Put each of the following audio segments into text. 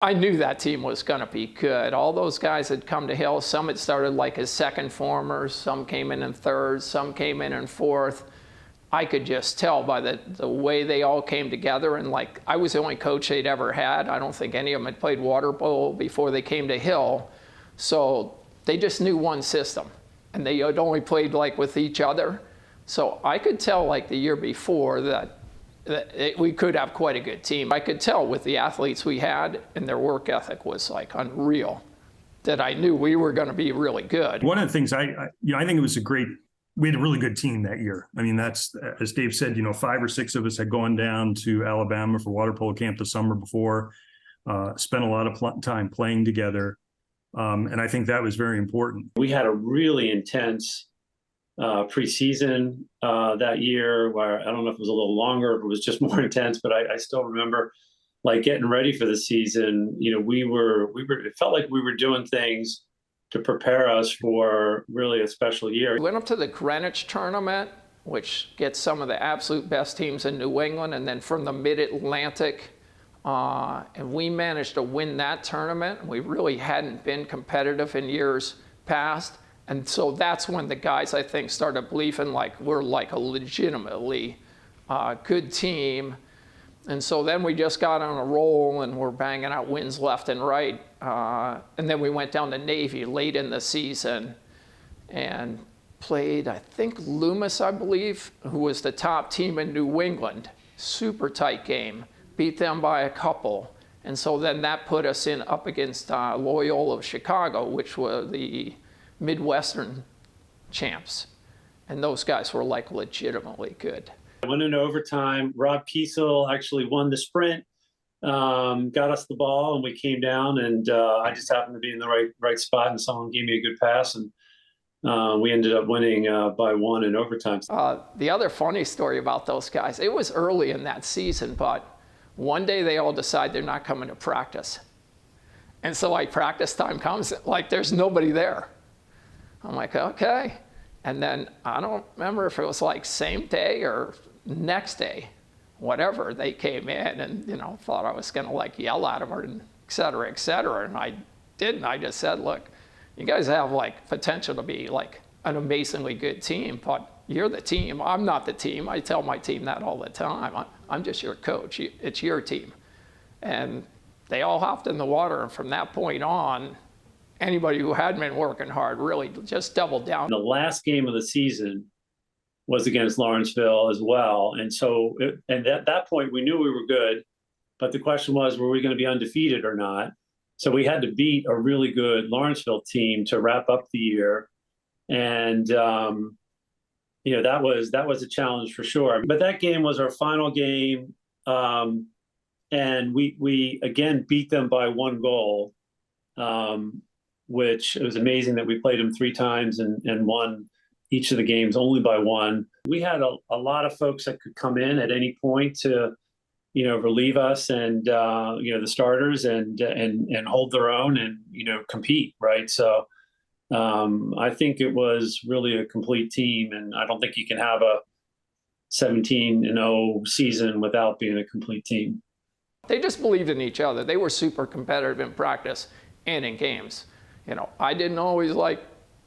I knew that team was going to be good. All those guys had come to Hill. Some had started like as second formers. Some came in third. Some came in fourth. I could just tell by the way they all came together. And like, I was the only coach they'd ever had. I don't think any of them had played water polo before they came to Hill. So they just knew one system. And they had only played like with each other. So I could tell like the year before that we could have quite a good team. I could tell with the athletes we had, and their work ethic was like unreal, that I knew we were going to be really good. One of the things I think it was we had a really good team that year. I mean, that's, as Dave said, 5 or 6 of us had gone down to Alabama for water polo camp the summer before, spent a lot of time playing together. And I think that was very important. We had a really intense preseason that year, where I don't know if it was a little longer, if it was just more intense, but I still remember like getting ready for the season. It felt like we were doing things to prepare us for really a special year. We went up to the Greenwich tournament, which gets some of the absolute best teams in New England, and then from the Mid-Atlantic, and we managed to win that tournament. We really hadn't been competitive in years past. And so that's when the guys, I think, started believing like we're like a legitimately good team. And so then we just got on a roll and we're banging out wins left and right. And then we went down to Navy late in the season and played, I think, Loomis, I believe, who was the top team in New England. Super tight game. Beat them by a couple. And so then that put us up against Loyola of Chicago, which were the Midwestern champs, and those guys were like legitimately good. I went into overtime. Rob Kiesel actually won the sprint, got us the ball, and we came down, and I just happened to be in the right spot, and someone gave me a good pass, and we ended up winning by 1 in overtime. The other funny story about those guys, it was early in that season, but one day they all decide they're not coming to practice. And so like practice time comes, like there's nobody there. I'm like, okay. And then I don't remember if it was like same day or next day, whatever, they came in and, thought I was going to like yell at them or et cetera, et cetera. And I didn't. I just said, look, you guys have like potential to be like an amazingly good team, but you're the team. I'm not the team. I tell my team that all the time. I'm just your coach. It's your team. And they all hopped in the water. And from that point on, anybody who had been working hard really just doubled down. The last game of the season was against Lawrenceville as well. And so, and at that point, we knew we were good. But the question was, were we going to be undefeated or not? So we had to beat a really good Lawrenceville team to wrap up the year. And, that was a challenge for sure. But that game was our final game. And we again beat them by 1 goal. Which it was amazing that we played them 3 times and won each of the games only by 1. We had a lot of folks that could come in at any point to, relieve us and, the starters and hold their own and, compete, right? So I think it was really a complete team, and I don't think you can have a 17-0 season without being a complete team. They just believed in each other. They were super competitive in practice and in games. I didn't always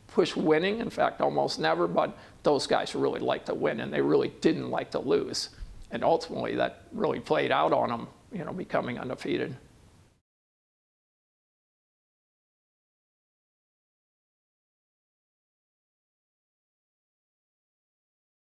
push winning, in fact, almost never, but those guys really liked to win, and they really didn't like to lose. And ultimately, that really played out on them, becoming undefeated.